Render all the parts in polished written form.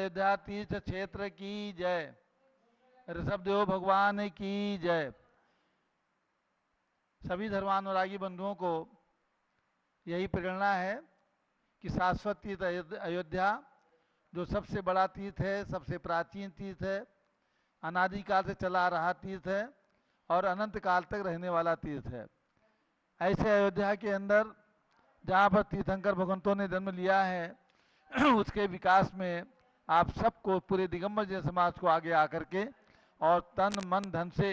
अयोध्या तीर्थ क्षेत्र की जय। ऋषभदेव भगवान की जय। सभी धर्मानुरागी बंधुओं को यही प्रेरणा है कि शाश्वत तीर्थ अयोध्या जो सबसे बड़ा तीर्थ है, सबसे प्राचीन तीर्थ है, अनादिकाल से चला आ रहा तीर्थ है और अनंत काल तक रहने वाला तीर्थ है। ऐसे अयोध्या के अंदर जहाँ पर तीर्थंकर भगवंतों ने जन्म लिया है उसके विकास में आप सबको, पूरे दिगंबर जैन समाज को आगे आकर के और तन मन धन से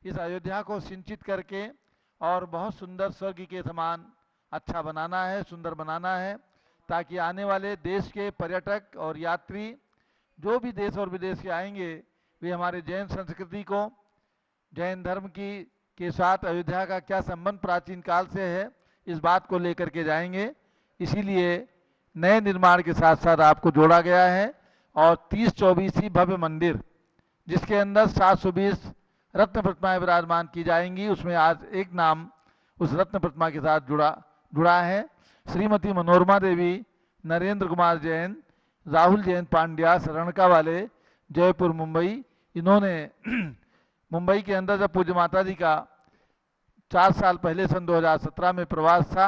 इस अयोध्या को सिंचित करके और बहुत सुंदर स्वर्ग के समान अच्छा बनाना है, सुंदर बनाना है, ताकि आने वाले देश के पर्यटक और यात्री जो भी देश और विदेश के आएंगे वे हमारे जैन संस्कृति को, जैन धर्म की के साथ अयोध्या का क्या संबंध प्राचीन काल से है, इस बात को लेकर के जाएंगे। इसीलिए नए निर्माण के साथ साथ आपको जोड़ा गया है और 30-24 भव्य मंदिर जिसके अंदर 720 रत्न प्रतिमाएं विराजमान की जाएंगी, उसमें आज एक नाम उस रत्न प्रतिमा के साथ जुड़ा है। श्रीमती मनोरमा देवी, नरेंद्र कुमार जैन, राहुल जैन पांड्या, शरणका वाले, जयपुर मुंबई। इन्होंने मुंबई के अंदर जब पूज्य माता जी का 4 साल पहले सन 2017 में प्रवास था,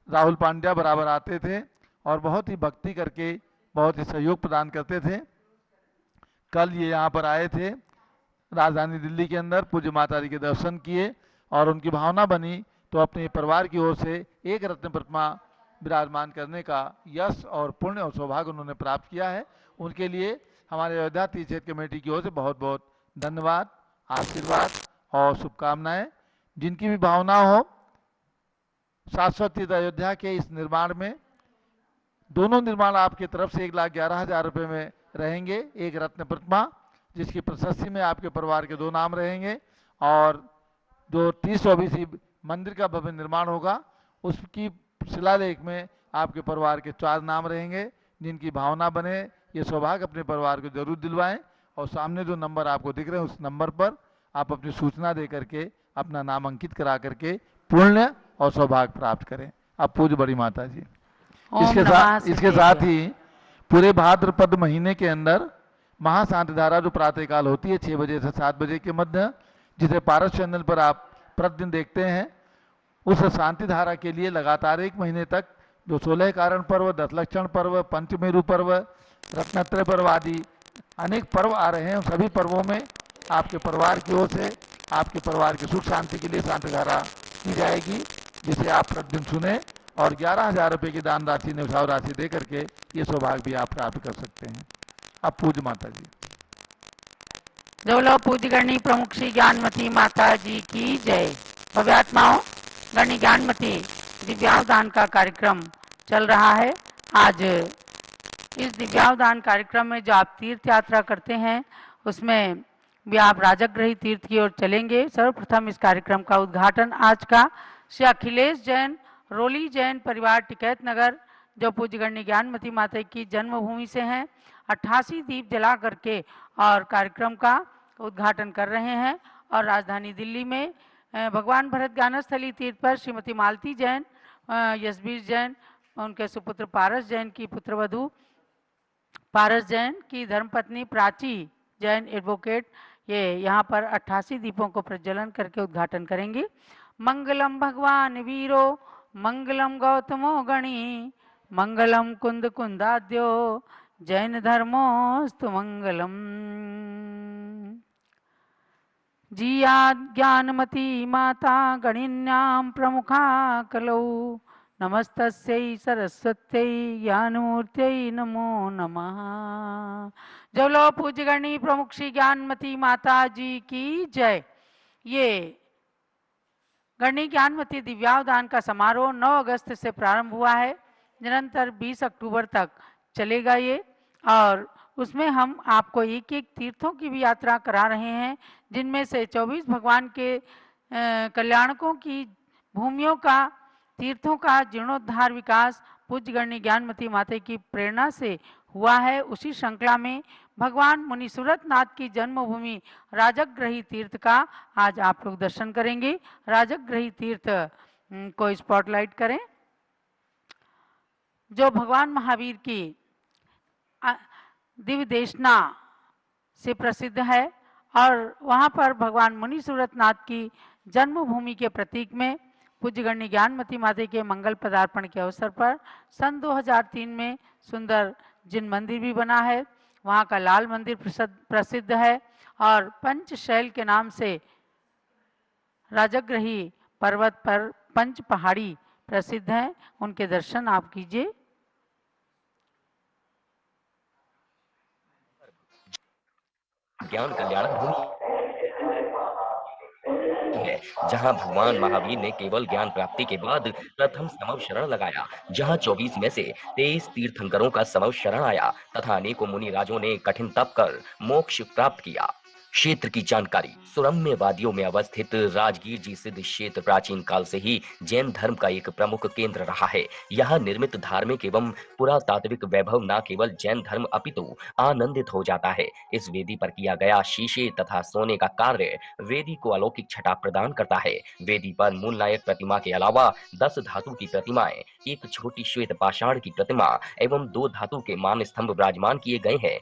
राहुल पांड्या बराबर आते थे और बहुत ही भक्ति करके बहुत ही सहयोग प्रदान करते थे। कल ये यहाँ पर आए थे राजधानी दिल्ली के अंदर, पूज्य माता जी के दर्शन किए और उनकी भावना बनी तो अपने परिवार की ओर से एक रत्न प्रतिमा विराजमान करने का यश और पुण्य और सौभाग्य उन्होंने प्राप्त किया है। उनके लिए हमारे अयोध्या तीर्थ क्षेत्र कमेटी की ओर से बहुत बहुत धन्यवाद, आशीर्वाद और शुभकामनाएं। जिनकी भी भावना हो शाश्वत तीर्थ अयोध्या के इस निर्माण में, दोनों निर्माण आपकी तरफ से 1,11,000 रुपये में रहेंगे। एक रत्न प्रतिमा जिसकी प्रशस्ति में आपके परिवार के 2 नाम रहेंगे और जो 30-24 मंदिर का भव्य निर्माण होगा उसकी शिलालेख में आपके परिवार के 4 नाम रहेंगे। जिनकी भावना बने ये सौभाग्य अपने परिवार को जरूर दिलवाएं और सामने जो नंबर आपको दिख रहे हैं उस नंबर पर आप अपनी सूचना दे करके अपना नाम अंकित करा करके पुण्य और सौभाग्य प्राप्त करें। अब पूज्य बड़ी माता जी। इसके साथ ही पूरे भाद्रपद महीने के अंदर महाशांति धारा जो प्रातःकाल होती है 6 बजे से 7 बजे के मध्य, जिसे पारस चैनल पर आप प्रतिदिन देखते हैं, उस शांति धारा के लिए लगातार 1 महीने तक जो 16 कारण पर्व, 10 लक्षण पर्व, पंचमेरु पर्व, रत्नत्रय पर्व आदि अनेक पर्व आ रहे हैं, उन सभी पर्वों में आपके परिवार की ओर से आपके परिवार की सुख शांति के लिए शांति धारा की जाएगी, जिसे आप प्रतिदिन सुने और 11,000 रुपये की दान राशि, निवसाव राशि दे करके ये सौभाग्य भी आप प्राप्त कर सकते हैं। अब पूज्य माता जी। जो पूज्य गणी प्रमुख श्री ज्ञानमती माता जी की जय। भव्यात्माओं, गणी ज्ञानमती दिव्यावदान का कार्यक्रम चल रहा है। आज इस दिव्यावदान कार्यक्रम में जो आप तीर्थ यात्रा करते हैं उसमें भी आप राजगृही तीर्थ की ओर चलेंगे। सर्वप्रथम इस कार्यक्रम का उद्घाटन आज का श्री अखिलेश जैन, रोली जैन परिवार, टिकैत नगर, जो पूज्य गणी ज्ञानमती माता की जन्मभूमि से हैं, 88 दीप जला करके और कार्यक्रम का उद्घाटन कर रहे हैं। और राजधानी दिल्ली में भगवान भरत ज्ञानस्थली तीर्थ पर श्रीमती मालती जैन, यशबीर जैन, उनके सुपुत्र पारस जैन की पुत्रवधू पारस जैन की धर्मपत्नी प्राची जैन एडवोकेट, ये यहाँ पर 88 दीपों को प्रज्वलन करके उद्घाटन करेंगे। मंगलम भगवान वीरो, मंगलम गौतमो गणी, मंगलम कुंद कुंदाद्यो, जैन धर्मोस्तु मंगलम। जिया ज्ञानमती माता गणिन्याम प्रमुखा कलौ, नमस्तस्यै सरस्वत्यै ज्ञानमूर्त्यै नमो नमः। जो लो पूज्य गणी प्रमुख श्री ज्ञानमती माता जी की जय। ये गणी ज्ञानमती दिव्यावदान का समारोह 9 अगस्त से प्रारंभ हुआ है, निरंतर 20 अक्टूबर तक चलेगा ये। और उसमें हम आपको एक एक तीर्थों की भी यात्रा करा रहे हैं, जिनमें से 24 भगवान के कल्याणकों की भूमियों का, तीर्थों का जीर्णोद्धार विकास पूज्य गणी ज्ञानमती माता की प्रेरणा से हुआ है। उसी श्रृंखला में भगवान मुनि सूरतनाथ की जन्मभूमि राजगृही तीर्थ का आज आप लोग दर्शन करेंगे। राजगृही तीर्थ को स्पॉटलाइट करें, जो भगवान महावीर की दिव्य देशना से प्रसिद्ध है और वहाँ पर भगवान मुनि सूरतनाथ की जन्मभूमि के प्रतीक में पूज्य गण्य ज्ञानमती माता के मंगल पदार्पण के अवसर पर सन 2003 में सुंदर जिन मंदिर भी बना है। वहाँ का लाल मंदिर प्रसिद्ध है और पंचशैल के नाम से राजगृही पर्वत पर पंच पहाड़ी प्रसिद्ध हैं। उनके दर्शन आप कीजिए। ज्ञान कल्याण भूमि है, जहां भगवान महावीर ने केवल ज्ञान प्राप्ति के बाद प्रथम समव शरण लगाया, जहां 24 में से 23 तीर्थंकरों का समव शरण आया तथा अनेकों मुनि राजों ने कठिन तप कर मोक्ष प्राप्त किया। क्षेत्र की जानकारी। सुरम्य वादियों में अवस्थित राजगीर जी सिद्ध क्षेत्र प्राचीन काल से ही जैन धर्म का एक प्रमुख केंद्र रहा है। यहाँ निर्मित धार्मिक एवं पुरातात्विक वैभव न केवल जैन धर्म अपितु आनंदित हो जाता है। इस वेदी पर किया गया शीशे तथा सोने का कार्य वेदी को अलौकिक छटा प्रदान करता है। वेदी पर मूल नायक प्रतिमा के अलावा 10 धातु की प्रतिमाएं, एक छोटी श्वेत पाषाण की प्रतिमा एवं 2 धातु के मान स्तंभ विराजमान किए गए हैं।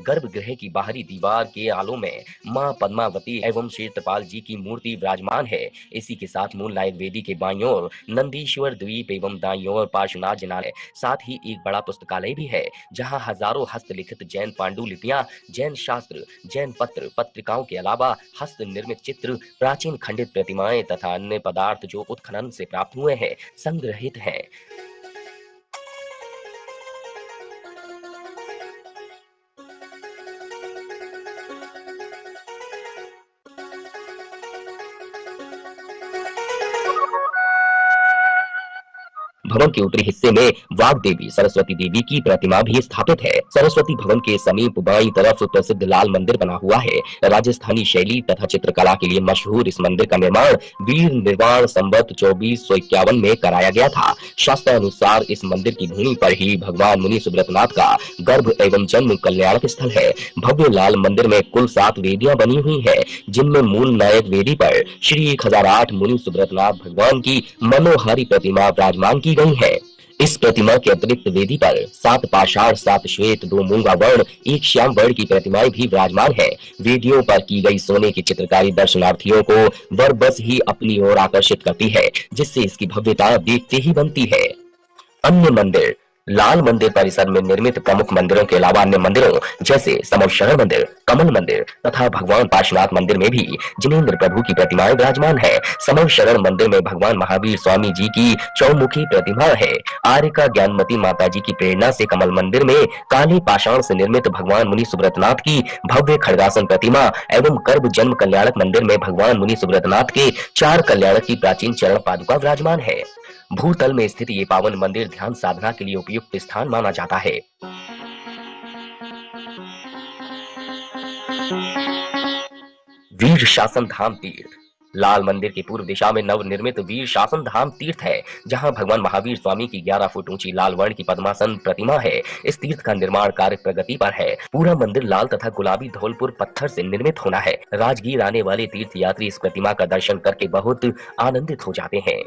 गर्भगृह की बाहरी दीवार के आलों में मां पद्मावती एवं क्षेत्रपाल जी की मूर्ति विराजमान है। इसी के साथ मूल नायक वेदी के बाईं ओर नंदीश्वर द्वीप एवं दाईं ओर पार्श्वनाथ जिनालय, साथ ही एक बड़ा पुस्तकालय भी है, जहां हजारों हस्तलिखित जैन पांडुलिपियां, जैन शास्त्र, जैन पत्र पत्रिकाओं के अलावा हस्त निर्मित चित्र, प्राचीन खंडित प्रतिमाएं तथा अन्य पदार्थ जो उत्खनन से प्राप्त हुए हैं संग्रहित हैं। भवन के उत्तरी हिस्से में वाग देवी सरस्वती देवी की प्रतिमा भी स्थापित है। सरस्वती भवन के समीप बाईं तरफ प्रसिद्ध लाल मंदिर बना हुआ है। राजस्थानी शैली तथा चित्रकला के लिए मशहूर इस मंदिर का निर्माण वीर निर्वाण संवत 2451 में कराया गया था। शास्त्रानुसार इस मंदिर की भूमि पर ही भगवान मुनि सुब्रतनाथ का गर्भ एवं जन्म कल्याणक स्थल है। भव्य लाल मंदिर में कुल 7 वेदियां बनी हुई है, जिनमें मूल नायक वेदी पर श्री 1008 मुनि सुब्रतनाथ भगवान की मनोहारी प्रतिमा विराजमान की गई है। इस प्रतिमा के अतिरिक्त वेदी पर 7 पाषाण, 7 श्वेत, 2 मूंगा वर्ण, 1 श्याम वर्ण की प्रतिमाएं भी विराजमान है। वेदियों पर की गई सोने की चित्रकारी दर्शनार्थियों को बरबस ही अपनी ओर आकर्षित करती है, जिससे इसकी भव्यता देखते ही बनती है। अन्य मंदिर। लाल मंदिर परिसर में निर्मित प्रमुख मंदिरों के अलावा अन्य मंदिरों जैसे समवशरण मंदिर, कमल मंदिर तथा भगवान पार्श्वनाथ मंदिर में भी जिनेंद्र प्रभु की प्रतिमाएं विराजमान है। समवशरण मंदिर में भगवान महावीर स्वामी जी की चौमुखी प्रतिमा है। आर्यका ज्ञानमती माता जी की प्रेरणा से कमल मंदिर में काली पाषाण से निर्मित भगवान मुनि सुब्रतनाथ की भव्य खड़गासन प्रतिमा एवं गर्भ जन्म कल्याणक मंदिर में भगवान मुनि सुब्रतनाथ के 4 कल्याणक की प्राचीन चरण पादुका विराजमान है। भूतल में स्थित ये पावन मंदिर ध्यान साधना के लिए उपयुक्त स्थान माना जाता है। वीर शासन धाम तीर्थ। लाल मंदिर की पूर्व दिशा में नवनिर्मित वीर शासन धाम तीर्थ है, जहां भगवान महावीर स्वामी की 11 फुट ऊंची लाल वर्ण की पद्मासन प्रतिमा है। इस तीर्थ का निर्माण कार्य प्रगति पर है। पूरा मंदिर लाल तथा गुलाबी धौलपुर पत्थर से निर्मित होना है। राजगीर आने वाले तीर्थ यात्री इस प्रतिमा का दर्शन करके बहुत आनंदित हो जाते हैं।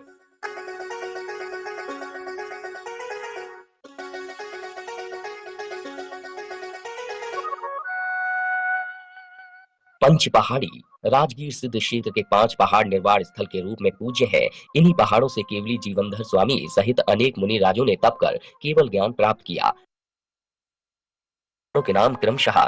पंच पहाड़ी। राजगीर सिद्ध क्षेत्र के 5 पहाड़ निर्वाण स्थल के रूप में पूज्य है। इन्हीं पहाड़ों से केवली जीवनधर स्वामी सहित अनेक मुनि राजों ने तप कर केवल ज्ञान प्राप्त किया। के नाम क्रमशः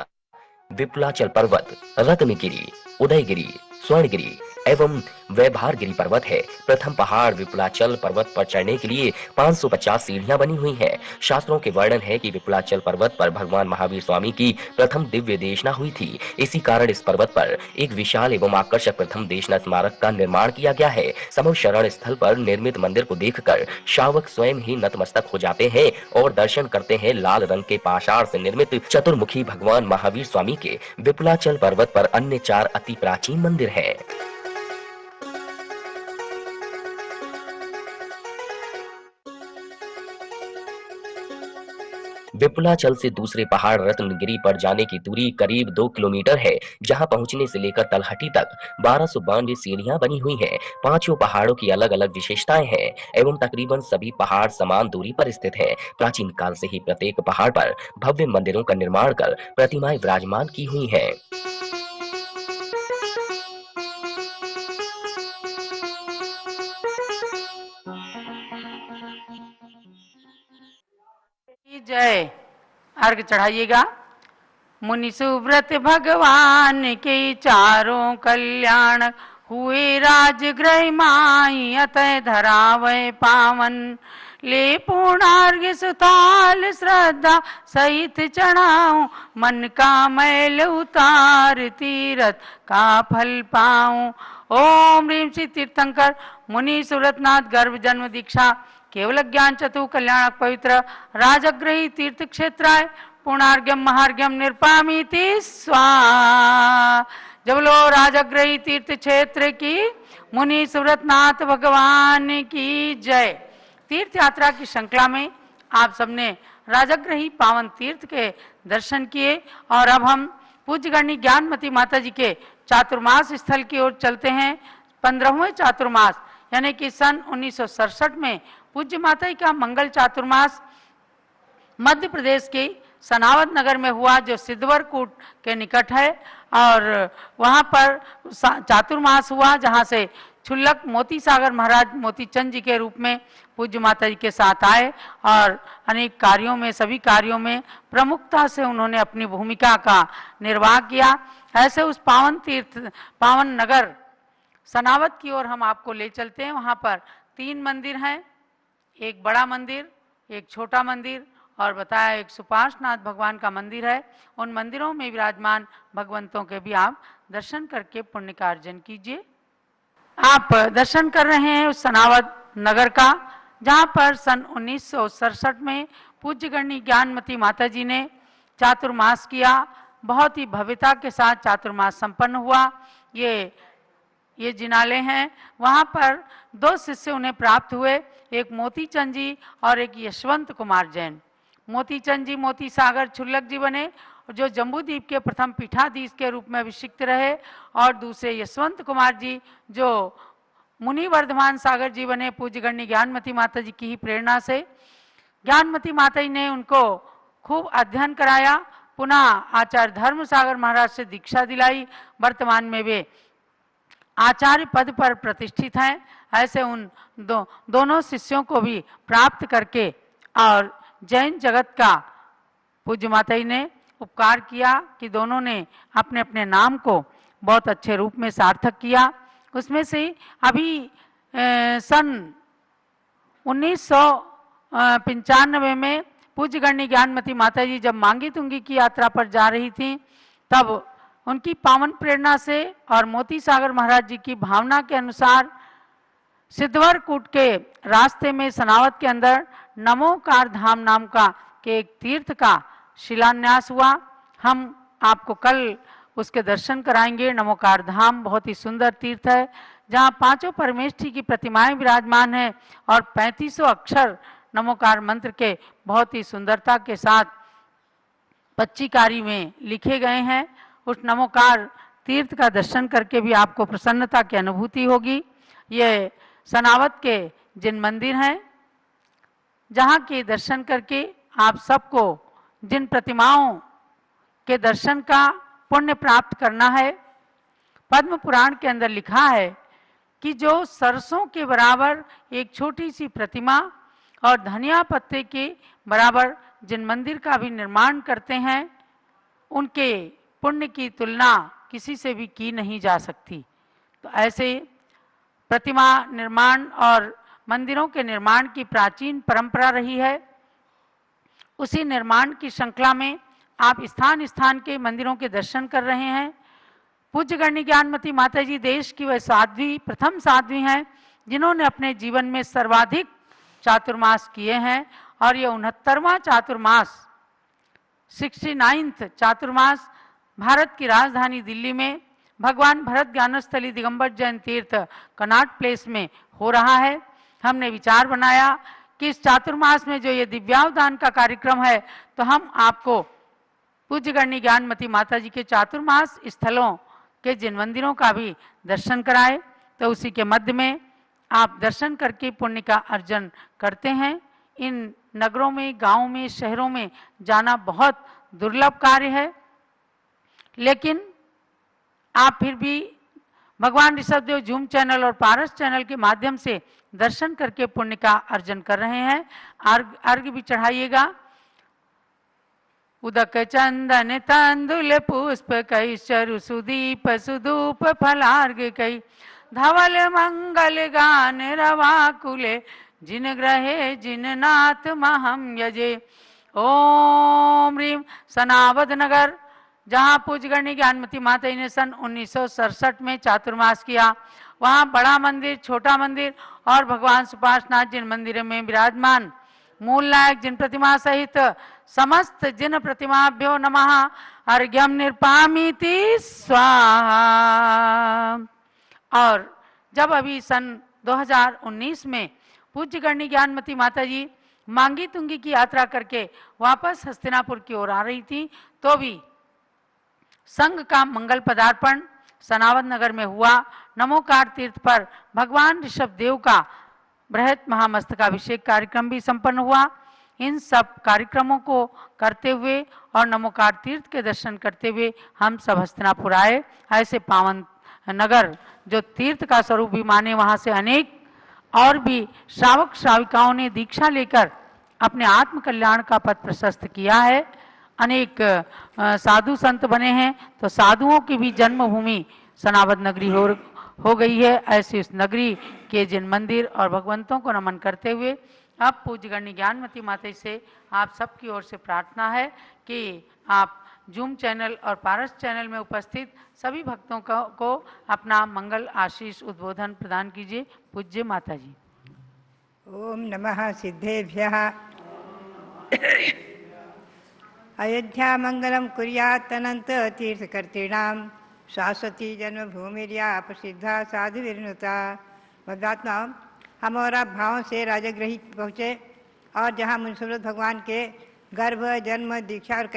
विपुलाचल पर्वत, रत्नगिरी, उदयगिरी, स्वर्णगिरी, एवं वैभारगिरी पर्वत है। प्रथम पहाड़ विपुलाचल पर्वत पर चढ़ने के लिए 550 सीढ़ियां बनी हुई हैं। शास्त्रों के वर्णन है कि विपुलाचल पर्वत पर भगवान महावीर स्वामी की प्रथम दिव्य देशना हुई थी। इसी कारण इस पर्वत पर एक विशाल एवं आकर्षक प्रथम देशना स्मारक का निर्माण किया गया है। समूह शरण स्थल पर निर्मित मंदिर को देखकर श्रावक स्वयं ही नतमस्तक हो जाते हैं और दर्शन करते हैं लाल रंग के पाषाण से निर्मित चतुर्मुखी भगवान महावीर स्वामी के। विपुलाचल पर्वत पर अन्य 4 अति प्राचीन मंदिर हैं। विपुलाचल से दूसरे पहाड़ रत्नगिरी पर जाने की दूरी करीब 2 किलोमीटर है, जहां पहुंचने से लेकर तलहटी तक 1292 सीढ़ियां बनी हुई हैं। पांचों पहाड़ों की अलग अलग विशेषताएं हैं एवं तकरीबन सभी पहाड़ समान दूरी पर स्थित हैं। प्राचीन काल से ही प्रत्येक पहाड़ पर भव्य मंदिरों का निर्माण कर प्रतिमाएं विराजमान की हुई हैं। जय। अर्घ चढ़ाइएगा। मुनि सुव्रत भगवान के चारों कल्याण हुए राजगृह माई अतः धरावै पावन। ले पूर्णार्घ्य सुताल श्रद्धा सहित चढ़ाऊं मन का मैल उतार तीरथ का फल पाऊं। ओम ह्रीं श्री तीर्थंकर मुनि सुव्रतनाथ गर्भ जन्म दीक्षा केवल ज्ञान चतु कल्याण पवित्र राजगृही तीर्थ क्षेत्राय पूर्णार्घ्यम महार्घ्यम निरपामीति स्वाहा। जब लो राजगृही तीर्थ क्षेत्र की मुनि सुव्रतनाथ भगवान की जय। तीर्थ यात्रा की श्रृंखला में आप सबने राजगृही पावन तीर्थ के दर्शन किए और अब हम पूज्य गणी ज्ञानमती माता जी के चातुर्मास स्थल की ओर चलते हैं। 15वें चातुर्मास यानी कि सन 1967 में पूज्य माता जी का मंगल चातुर्मास मध्य प्रदेश के सनावद नगर में हुआ, जो सिद्धवरकूट के निकट है, और वहां पर चातुर्मास हुआ, जहां से छुल्लक मोती सागर महाराज मोतीचंद जी के रूप में पूज्य माता जी के साथ आए और अनेक कार्यों में, सभी कार्यों में प्रमुखता से उन्होंने अपनी भूमिका का निर्वाह किया। ऐसे उस पावन तीर्थ पावन नगर सनावद की ओर हम आपको ले चलते हैं। वहां पर 3 मंदिर हैं, एक बड़ा मंदिर, एक छोटा मंदिर और बताया एक सुपार्श्वनाथ भगवान का मंदिर है। उन मंदिरों में विराजमान भगवंतों के भी आप दर्शन करके पुण्य का अर्जन कीजिए। आप दर्शन कर रहे हैं उस सनावद नगर का, जहां पर सन 1967 में पूज्य गणी ज्ञानमती माता जी ने चातुर्मास किया। बहुत ही भव्यता के साथ चातुर्मास संपन्न हुआ। ये जिनाले हैं, वहां पर 2 शिष्य उन्हें प्राप्त हुए, एक मोतीचंद जी और एक यशवंत कुमार जैन। मोतीचंद जी मोती सागर छुल्लक जी बने, जो जम्बूद्वीप के प्रथम पीठाधीश के रूप में अभिषिक्त रहे, और दूसरे यशवंत कुमार जी जो मुनि वर्धमान सागर जी बने पूज्य गणी ज्ञानमती माता जी की ही प्रेरणा से। ज्ञानमती माता जी ने उनको खूब अध्ययन कराया, पुनः आचार्य धर्म सागर महाराज से दीक्षा दिलाई। वर्तमान में वे आचार्य पद पर प्रतिष्ठित हैं। ऐसे उन दोनों शिष्यों को भी प्राप्त करके और जैन जगत का पूज्य माता जी ने उपकार किया कि दोनों ने अपने अपने नाम को बहुत अच्छे रूप में सार्थक किया। उसमें से अभी सन 1995 में पूज्य गणी ज्ञानमती माता जी जब मांगी तुंगी की यात्रा पर जा रही थी, तब उनकी पावन प्रेरणा से और मोती सागर महाराज जी की भावना के अनुसार सिद्धवरकूट के रास्ते में सनावद के अंदर नमोकार धाम नाम का के एक तीर्थ का शिलान्यास हुआ। हम आपको कल उसके दर्शन कराएंगे। नमोकार धाम बहुत ही सुंदर तीर्थ है, जहाँ 5 परमेष्ठी की प्रतिमाएं विराजमान हैं और 3500 अक्षर नमोकार मंत्र के बहुत ही सुंदरता के साथ पच्चीकारी में लिखे गए हैं। उस नमोकार तीर्थ का दर्शन करके भी आपको प्रसन्नता की अनुभूति होगी। ये सनावद के जिन मंदिर हैं, जहाँ के दर्शन करके आप सबको जिन प्रतिमाओं के दर्शन का पुण्य प्राप्त करना है। पद्म पुराण के अंदर लिखा है कि जो सरसों के बराबर एक छोटी सी प्रतिमा और धनिया पत्ते के बराबर जिन मंदिर का भी निर्माण करते हैं, उनके पुण्य की तुलना किसी से भी की नहीं जा सकती। तो ऐसे प्रतिमा निर्माण और मंदिरों के निर्माण की प्राचीन परंपरा रही है। उसी निर्माण की श्रृंखला में आप स्थान स्थान के मंदिरों के दर्शन कर रहे हैं। पूज्य गणनी ज्ञानमती माता जी देश की वह साध्वी, प्रथम साध्वी हैं जिन्होंने अपने जीवन में सर्वाधिक चातुर्मास किए हैं और ये 69वां चातुर्मास, 69th चातुर्मास भारत की राजधानी दिल्ली में भगवान भरत ज्ञानस्थली दिगंबर जैन तीर्थ कनॉट प्लेस में हो रहा है। हमने विचार बनाया कि इस चातुर्मास में जो ये दिव्यावदान का कार्यक्रम है, तो हम आपको पूज्य गणनी ज्ञानमती माता जी के चातुर्मास स्थलों के जिन मंदिरों का भी दर्शन कराए, तो उसी के मध्य में आप दर्शन करके पुण्य का अर्जन करते हैं। इन नगरों में, गांवों में, शहरों में जाना बहुत दुर्लभ कार्य है, लेकिन आप फिर भी भगवान ऋषभदेव जूम चैनल और पारस चैनल के माध्यम से दर्शन करके पुण्य का अर्जन कर रहे हैं। अर्घ भी चढ़ाइएगा। उदक चंदन तंदुल पुष्प कई चरु सुदीप सुधूप फलार्घ कई धवल मंगल गान रवाकुले जिन ग्रहे जिन नाथ महम यजे। ओम ह्रीम सनावद नगर, जहाँ पूज्य गणनी ज्ञानमती माता जी ने सन 1967 में चातुर्मास किया, वहाँ बड़ा मंदिर, छोटा मंदिर और भगवान सुपार्श्वनाथ जिन मंदिर में विराजमान मूल नायक जिन प्रतिमा सहित समस्त जिन प्रतिमाभ्यो नमः अर्घ्यम निर्पामीति स्वाहा। और जब अभी सन 2019 में पूज्य गणनी ज्ञानमती माता जी मांगी तुंगी की यात्रा करके वापस हस्तिनापुर की ओर आ रही थी, तो भी संघ का मंगल पदार्पण सनावद नगर में हुआ। नमोकार तीर्थ पर भगवान ऋषभदेव का बृहत महामस्तकाभिषेक कार्यक्रम भी संपन्न हुआ। इन सब कार्यक्रमों को करते हुए और नमोकार तीर्थ के दर्शन करते हुए हम सब हस्तिनापुर आए। ऐसे पावन नगर जो तीर्थ का स्वरूप भी माने, वहाँ से अनेक और भी श्रावक श्राविकाओं ने दीक्षा लेकर अपने आत्म कल्याण का पथ प्रशस्त किया है। अनेक साधु संत बने हैं, तो साधुओं की भी जन्मभूमि सनावद नगरी हो गई है। ऐसी उस नगरी के जिन मंदिर और भगवंतों को नमन करते हुए अब पूज्य गणनी ज्ञानमती माता से आप सबकी ओर से प्रार्थना है कि आप जूम चैनल और पारस चैनल में उपस्थित सभी भक्तों को अपना मंगल आशीष उद्बोधन प्रदान कीजिए। पूज्य माता जी। ओम नमः सिद्धेभ्यः। अयोध्या मंगलम कुर्यात् अनंत तीर्थकर्तॄणां शाश्वती जन्मभूमिर्या प्रसिद्धा साधु विरनुता। भद्रात्मा, हम और आप भावों से राजगृही पहुँचे और जहाँ मुंसुरत भगवान के गर्भ, जन्म, दीक्षा और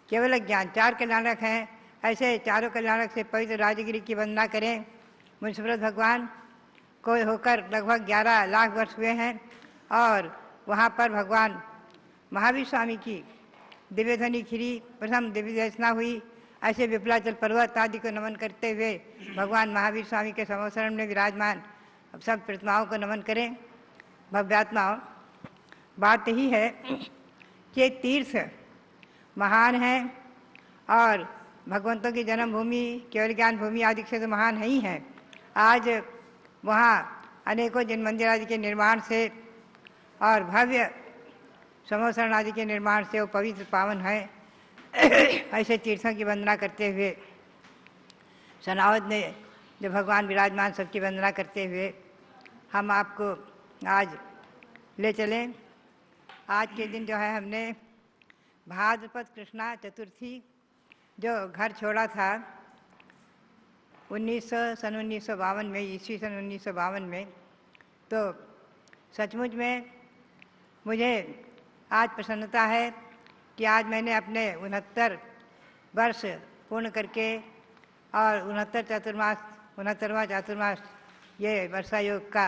केवल ज्ञान 4 कल्याणक हैं, ऐसे चारों कल्याणक से पवित्र राजगिरी की वंदना करें। मुंसुरत भगवान को होकर लगभग 11 लाख वर्ष हुए हैं और वहाँ पर भगवान महावीर स्वामी की दिव्यध्वनि खिरी, प्रथम दिव्य दर्शना हुई। ऐसे विपलाचल पर्वत आदि को नमन करते हुए भगवान महावीर स्वामी के समोसरण में विराजमान सब प्रतिमाओं को नमन करें। भव्यात्माओं, बात यही है कि तीर्थ महान हैं और भगवंतों की जन्मभूमि, केवल ज्ञान भूमि आदि से तो महान ही हैं। आज वहाँ अनेकों जिन मंदिर आदि के निर्माण से और भव्य समोसरण आदि के निर्माण से वो पवित्र पावन है। ऐसे तीर्थों की वंदना करते हुए सनावद ने जो भगवान विराजमान सबकी वंदना करते हुए हम आपको आज ले चलें। आज के दिन जो है हमने भाद्रपद कृष्णा चतुर्थी जो घर छोड़ा था सन 1952 में, ईस्वी सन 1952 में, तो सचमुच में मुझे आज प्रसन्नता है कि आज मैंने अपने 69 वर्ष पूर्ण करके और 69वां चातुर्मास ये वर्षा योग का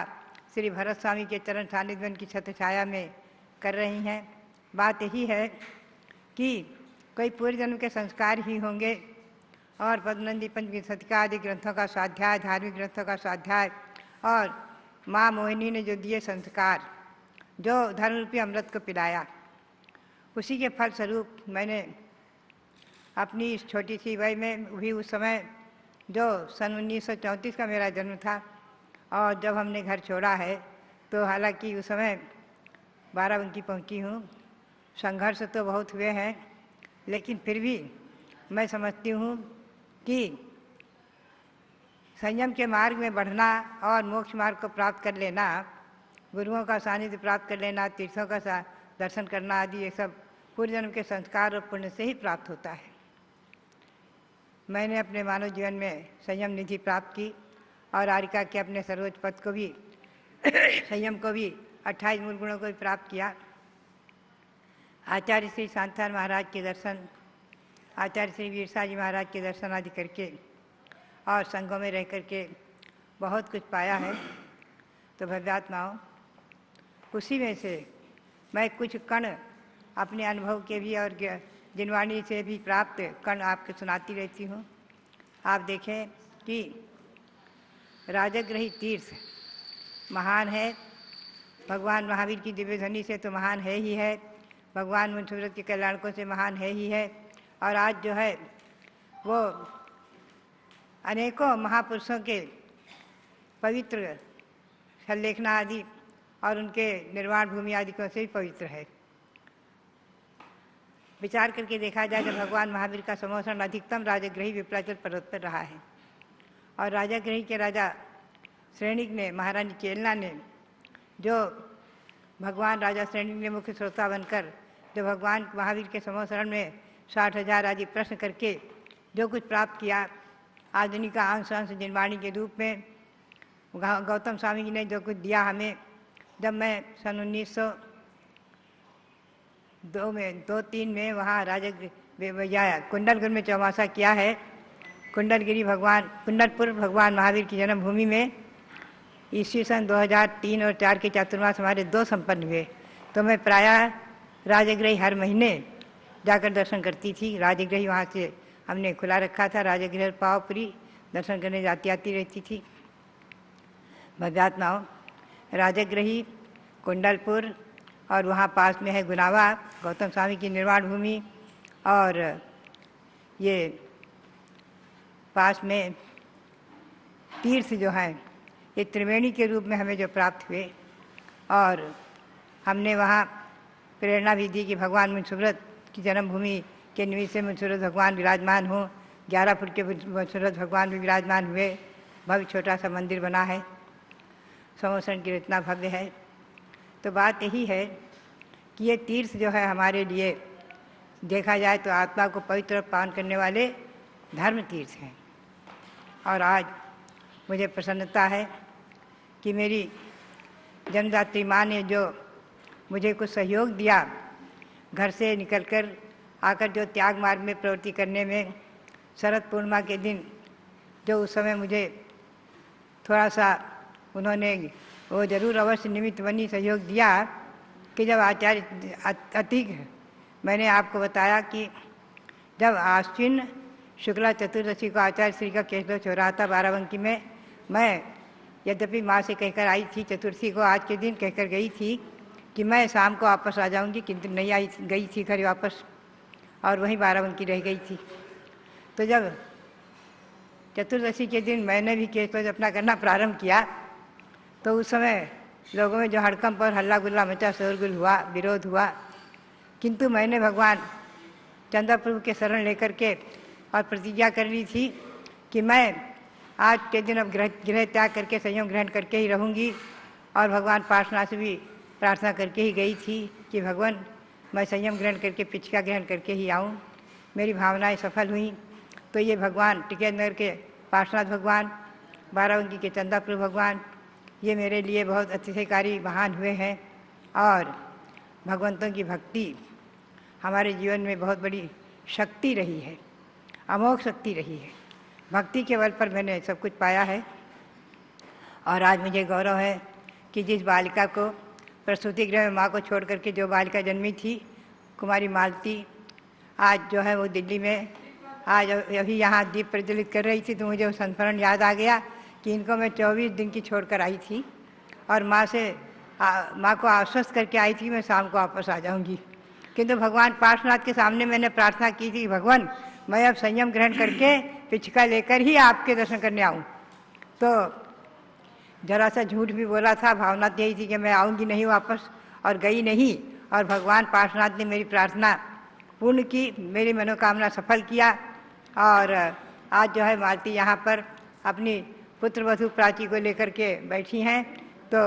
श्री भरत स्वामी के चरण सानिध्य की छत्र छाया में कर रही हैं। बात यही है कि कोई पूर्व जन्म के संस्कार ही होंगे और पद्मनंदी पंचमी शतिका आदि ग्रंथों का स्वाध्याय, धार्मिक ग्रंथों का स्वाध्याय और माँ मोहिनी ने जो दिए संस्कार, जो धर्मरूपी अमृत को पिलाया, उसी के फल स्वरूप मैंने अपनी इस छोटी सी वय में भी उस समय जो सन 1934 का मेरा जन्म था, और जब हमने घर छोड़ा है तो हालांकि उस समय बाराबंकी पहुंची हूँ। संघर्ष तो बहुत हुए हैं, लेकिन फिर भी मैं समझती हूँ कि संयम के मार्ग में बढ़ना और मोक्ष मार्ग को प्राप्त कर लेना, गुरुओं का सानिध्य प्राप्त कर लेना, तीर्थों का दर्शन करना आदि, ये सब पूर्व जन्म के संस्कार और पुण्य से ही प्राप्त होता है। मैंने अपने मानव जीवन में संयम निधि प्राप्त की और आरिका के अपने सर्वोच्च पद को भी संयम को भी 28 मूल गुणों को भी प्राप्त किया। आचार्य श्री शांतार महाराज के दर्शन, आचार्य श्री वीरसा जी महाराज के दर्शन आदि करके और संघों में रह करके बहुत कुछ पाया है। तो भव्यात्माओं, उसी में से मैं कुछ कण अपने अनुभव के भी और जिनवाणी से भी प्राप्त कण आपको सुनाती रहती हूँ। आप देखें कि राजगृही तीर्थ महान है, भगवान महावीर की दिव्य ध्वनि से तो महान है ही है, भगवान मुंसुरत के कल्याणकों से महान है ही है। और आज जो है वो अनेकों महापुरुषों के पवित्र सल्लेखना आदि और उनके निर्वाण भूमि आदि को से भी पवित्र है। विचार करके देखा जाए तो भगवान महावीर का समोषण अधिकतम राजगृही विप्लाचल पर्वत पर रहा है। और राजगृही के राजा श्रेणिक ने, महारानी चेलना ने, जो भगवान राजा श्रेणिक ने मुख्य श्रोता बनकर जो भगवान महावीर के समोषण में 60,000 आदि प्रश्न करके जो कुछ प्राप्त किया, आधुनिक का अंश अंश जिनवाणी के रूप में गौतम स्वामी जी ने जो कुछ दिया हमें, जब मैं सन 1902-3 में वहाँ कुंडलपुर में चौमासा किया है। कुंडलपुर भगवान महावीर की जन्मभूमि में ईस्वी सन 2003 और 4 के चातुर्मास हमारे 2 संपन्न हुए। तो मैं प्रायः राजगृही हर महीने जाकर दर्शन करती थी। राजगृही वहाँ से हमने खुला रखा था, राजगृह पावपुरी दर्शन करने जाती आती रहती थी। भव्यात्माओं, राजगृही, कुंडलपुर और वहाँ पास में है गुनावा, गौतम स्वामी की निर्वाण भूमि, और ये पास में तीर्थ जो हैं ये त्रिवेणी के रूप में हमें जो प्राप्त हुए। और हमने वहाँ प्रेरणा भी दी कि भगवान मुंसुरत की जन्मभूमि के निमित्त से मुंसुरत भगवान विराजमान हो। 11 फुट के मुंसुरत भगवान भी विराजमान हुए। भव्य छोटा सा मंदिर बना है, समोषण की रचना भव्य है। तो बात यही है कि ये तीर्थ जो है हमारे लिए देखा जाए तो आत्मा को पवित्र और पावन करने वाले धर्म तीर्थ हैं। और आज मुझे प्रसन्नता है कि मेरी जन्मदात्री माँ ने जो मुझे कुछ सहयोग दिया, घर से निकलकर आकर जो त्याग मार्ग में प्रवृत्ति करने में, शरद पूर्णिमा के दिन जो उस समय मुझे थोड़ा सा उन्होंने वो जरूर अवश्य निमित्त बनी सहयोग दिया कि जब आचार्य अतिक, मैंने आपको बताया कि जब आश्विन शुक्ला चतुर्दशी को आचार्य श्री का केशव चौराहा था बाराबंकी में, मैं यद्यपि माँ से कहकर आई थी, चतुर्थी को आज के दिन कहकर गई थी कि मैं शाम को वापस आ जाऊंगी, किंतु नहीं आई, गई थी घर वापस और वहीं बाराबंकी रह गई थी। तो जब चतुर्दशी के दिन मैंने भी केशव अपना करना प्रारंभ किया तो उस समय लोगों में जो हड़कंप और हल्ला गुल्ला मचा, शोरगुल हुआ, विरोध हुआ, किंतु मैंने भगवान चंद्र प्रभु के शरण लेकर के और प्रतिज्ञा कर ली थी कि मैं आज के दिन अब गृह त्याग करके संयम ग्रहण करके ही रहूँगी। और भगवान पार्श्वनाथ से भी प्रार्थना करके ही गई थी कि भगवान मैं संयम ग्रहण करके पिछका ग्रहण करके ही आऊँ। मेरी भावनाएं सफल हुई। तो ये भगवान टिकैत नगर के पार्श्वनाथ भगवान, बाराबंकी के चंदापुर भगवान, ये मेरे लिए बहुत अतिशयकारी महान हुए हैं। और भगवंतों की भक्ति हमारे जीवन में बहुत बड़ी शक्ति रही है, अमोघ शक्ति रही है। भक्ति के बल पर मैंने सब कुछ पाया है। और आज मुझे गौरव है कि जिस बालिका को प्रसूति गृह में माँ को छोड़ करके जो बालिका जन्मी थी, कुमारी मालती, आज जो है वो दिल्ली में आज अभी यहाँ दीप प्रज्वलित कर रही थी। तो मुझे वो संस्मरण याद आ गया कि इनको मैं 24 दिन की छोड़ कर आई थी और माँ को आश्वस्त करके आई थी मैं शाम को वापस आ जाऊँगी। किंतु भगवान पार्श्वनाथ के सामने मैंने प्रार्थना की थी, भगवान मैं अब संयम ग्रहण करके पिचका लेकर ही आपके दर्शन करने आऊँ। तो जरा सा झूठ भी बोला था, भावना तो यही थी कि मैं आऊँगी नहीं वापस, और गई नहीं। और भगवान पार्श्वनाथ ने मेरी प्रार्थना पूर्ण की, मेरी मनोकामना सफल किया। और आज जो है मालती यहाँ पर अपनी पुत्र वधू प्राची को लेकर के बैठी हैं। तो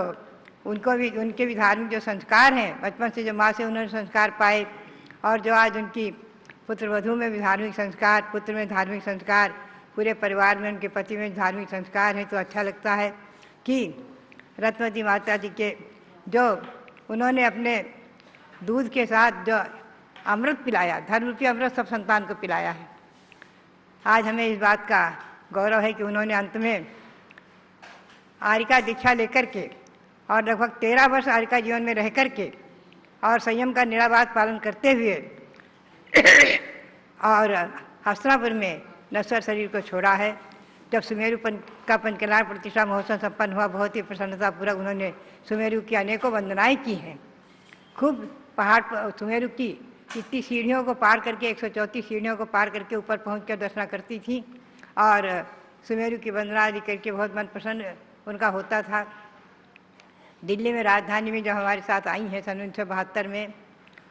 उनके भी धार्मिक जो संस्कार हैं, बचपन से जो माँ से उन्होंने संस्कार पाए, और जो आज उनकी पुत्र वधू में भी धार्मिक संस्कार, पुत्र में धार्मिक संस्कार, पूरे परिवार में उनके पति में धार्मिक संस्कार हैं, तो अच्छा लगता है कि रत्नवती माता जी के जो उन्होंने अपने दूध के साथ जो अमृत पिलाया, धर्म रूपी अमृत सब संतान को पिलाया है। आज हमें इस बात का गौरव है कि उन्होंने अंत में आर्यिका दीक्षा लेकर के और लगभग 13 वर्ष आर्यिका जीवन में रह करके और संयम का निराबाद पालन करते हुए और हस्तिनापुर में नश्वर शरीर को छोड़ा है। जब सुमेरु का पंचकल्याण प्रतिष्ठा महोत्सव संपन्न हुआ, बहुत ही प्रसन्नतापूर्वक उन्होंने सुमेरु की अनेकों वंदनाएं की हैं। खूब पहाड़ पर सुमेरु की इतनी सीढ़ियों को पार करके, 134 सीढ़ियों को पार करके ऊपर पहुंचकर दर्शना करती थी और सुमेरु की वंदना आदि करके बहुत मन प्रसन्न उनका होता था। दिल्ली में राजधानी में जब हमारे साथ आई हैं सन 1972 में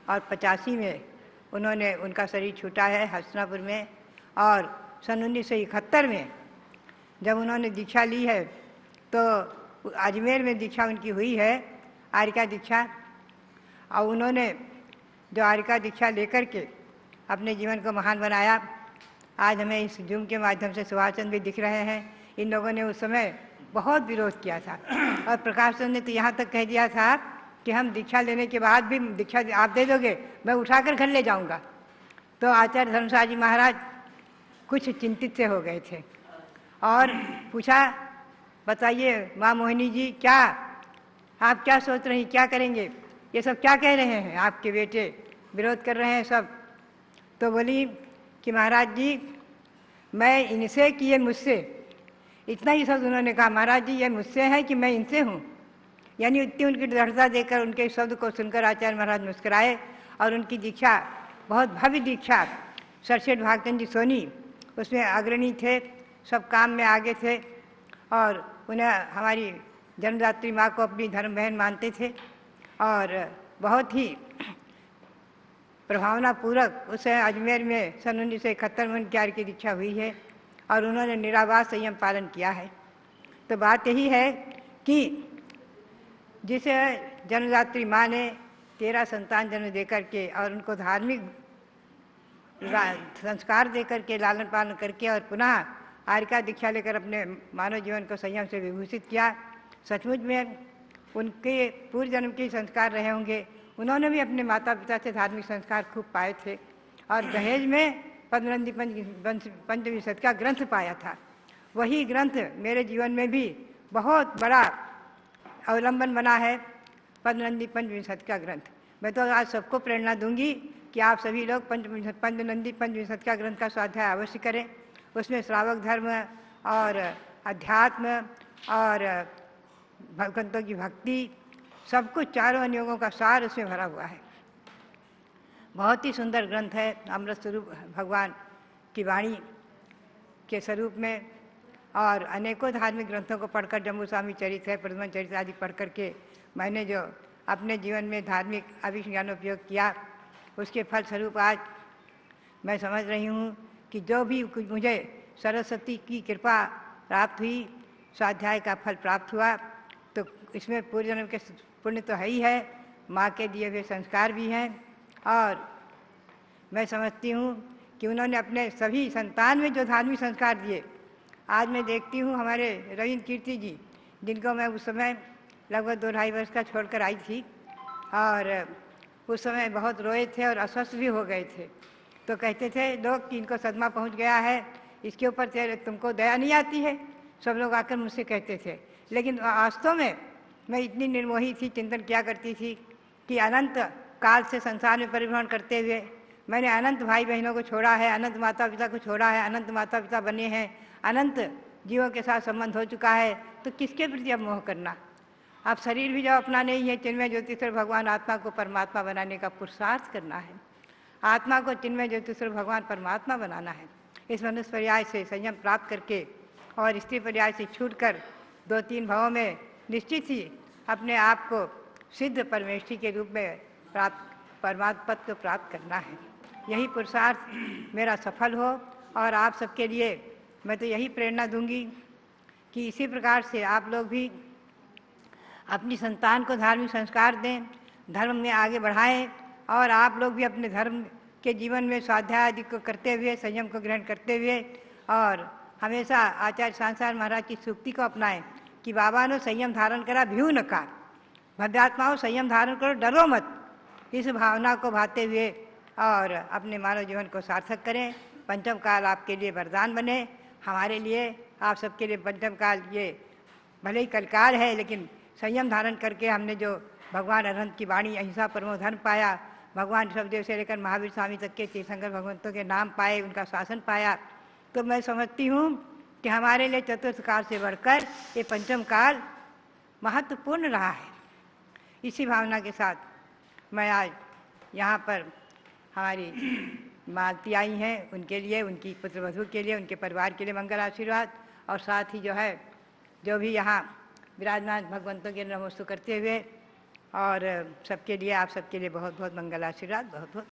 और 85 में उन्होंने उनका शरीर छूटा है हस्तिनापुर में, और सन 1971 में जब उन्होंने दीक्षा ली है तो अजमेर में दीक्षा उनकी हुई है, आर्यिका दीक्षा। और उन्होंने जो आर्यिका दीक्षा लेकर के अपने जीवन को महान बनाया। आज हमें इस जूम के माध्यम से सुभाष चंद्र भी दिख रहे हैं। इन लोगों ने उस समय बहुत विरोध किया था और प्रकाश चंद्र ने तो यहाँ तक कह दिया था कि हम दीक्षा लेने के बाद भी दीक्षा आप दे दोगे, मैं उठाकर घर ले जाऊँगा। तो आचार्य धर्मशाला जी महाराज कुछ चिंतित से हो गए थे और पूछा, बताइए माँ मोहिनी जी, क्या आप क्या सोच रही, क्या करेंगे, ये सब क्या कह रहे हैं, आपके बेटे विरोध कर रहे हैं सब। तो बोली कि महाराज जी मैं इनसे कि ये मुझसे, इतना ही शब्द उन्होंने कहा, महाराज जी ये मुझसे है कि मैं इनसे हूँ। यानी इतनी उनकी दृढ़ता देकर उनके शब्द को सुनकर आचार्य महाराज मुस्कुराए और उनकी दीक्षा, बहुत भव्य दीक्षा, सरसेठ भागचंद जी सोनी उसमें अग्रणी थे, सब काम में आगे थे और उन्हें हमारी जन्मदात्री माँ को अपनी धर्म बहन मानते थे और बहुत ही प्रभावनापूर्वक उसे अजमेर में सन 1971 में उनकी आर्यिका दीक्षा हुई है और उन्होंने निराबाद संयम पालन किया है। तो बात यही है कि जिसे जन्मदात्री माँ ने 13 संतान जन्म देकर के और उनको धार्मिक संस्कार देकर के लालन पालन करके और पुनः आर्यिका दीक्षा लेकर अपने मानव जीवन को संयम से विभूषित किया, सचमुच में उनके पूर्व जन्म के संस्कार रहे होंगे। उन्होंने भी अपने माता पिता से धार्मिक संस्कार खूब पाए थे और दहेज में पद्मनंदी पंचविंशति का ग्रंथ पाया था। वही ग्रंथ मेरे जीवन में भी बहुत बड़ा अवलंबन बना है, पद्मनंदी पंचविंशति का ग्रंथ। मैं तो आज सबको प्रेरणा दूंगी कि आप सभी लोग पद्मनंदी पंचविंशति का ग्रंथ का स्वाध्याय अवश्य करें। उसमें श्रावक धर्म और अध्यात्म और भगवंतों की भक्ति सब कुछ, चारों अनुयोगों का सार उसमें भरा हुआ है। बहुत ही सुंदर ग्रंथ है, अमृत स्वरूप भगवान की वाणी के स्वरूप में। और अनेकों धार्मिक ग्रंथों को पढ़कर, जम्बू स्वामी चरित है, प्रद्युम्न चरित आदि पढ़ करके मैंने जो अपने जीवन में धार्मिक अभिज्ञानोपयोग किया, उसके फल स्वरूप आज मैं समझ रही हूँ कि जो भी मुझे सरस्वती की कृपा प्राप्त हुई, स्वाध्याय का फल प्राप्त हुआ, तो इसमें पूर्व जन्म के पुण्य तो है ही है, माँ के दिए हुए संस्कार भी हैं। और मैं समझती हूँ कि उन्होंने अपने सभी संतान में जो धार्मिक संस्कार दिए, आज मैं देखती हूँ हमारे रविंद्र कीर्ति जी, जिनको मैं उस समय लगभग 2-2.5 वर्ष का छोड़कर आई थी और उस समय बहुत रोए थे और अस्वस्थ भी हो गए थे। तो कहते थे लोग कि इनको सदमा पहुँच गया है, इसके ऊपर तुमको दया नहीं आती है, सब लोग आकर मुझसे कहते थे। लेकिन वास्तव में मैं इतनी निर्मोही थी, चिंतन किया करती थी कि अनंत काल से संसार में परिभ्रमण करते हुए मैंने अनंत भाई बहनों को छोड़ा है, अनंत माता पिता को छोड़ा है, अनंत माता पिता बने हैं, अनंत जीवों के साथ संबंध हो चुका है, तो किसके प्रति अब मोह करना। अब शरीर भी जब अपना नहीं है, चिन्मय ज्योतिश्वर भगवान आत्मा को परमात्मा बनाने का पुरुषार्थ करना है। आत्मा को चिन्मय ज्योति स्वरूप भगवान परमात्मा बनाना है। इस मनुष्य पर्याय से संयम प्राप्त करके और स्त्री पर्याय से छूटकर 2-3 भावों में निश्चित ही अपने आप को सिद्ध परमेष्ठी के रूप में परमात्मा पद को प्राप्त करना है। यही पुरुषार्थ मेरा सफल हो और आप सबके लिए मैं तो यही प्रेरणा दूंगी कि इसी प्रकार से आप लोग भी अपनी संतान को धार्मिक संस्कार दें, धर्म में आगे बढ़ाएं और आप लोग भी अपने धर्म के जीवन में स्वाध्याय आदि को करते हुए संयम को ग्रहण करते हुए और हमेशा आचार्य सांसार महाराज की सूक्ति को अपनाएं कि बाबा ने संयम धारण करा भ्यू न कार, भव्यात्माओं संयम धारण करो डरो मत। इस भावना को भाते हुए और अपने मानव जीवन को सार्थक करें। पंचम काल आपके लिए वरदान बने, हमारे लिए आप सबके लिए पंचम काल ये भले ही कलकाल है, लेकिन संयम धारण करके हमने जो भगवान अरहंत की वाणी अहिंसा परमो धर्म पाया, भगवान ऋषभदेव से लेकर महावीर स्वामी तक के तीर्थंकर भगवंतों के नाम पाए, उनका शासन पाया, तो मैं समझती हूँ कि हमारे लिए चतुर्थ काल से बढ़कर ये पंचम काल महत्वपूर्ण रहा है। इसी भावना के साथ मैं आज यहाँ पर हमारी मालती आई हैं, उनके लिए, उनकी पुत्रवधू के लिए, उनके परिवार के लिए मंगल आशीर्वाद और साथ ही जो भी यहाँ विराजमान भगवंतों के नमोस्तु करते हुए और सबके लिए आप सबके लिए बहुत बहुत मंगल आशीर्वाद, बहुत बहुत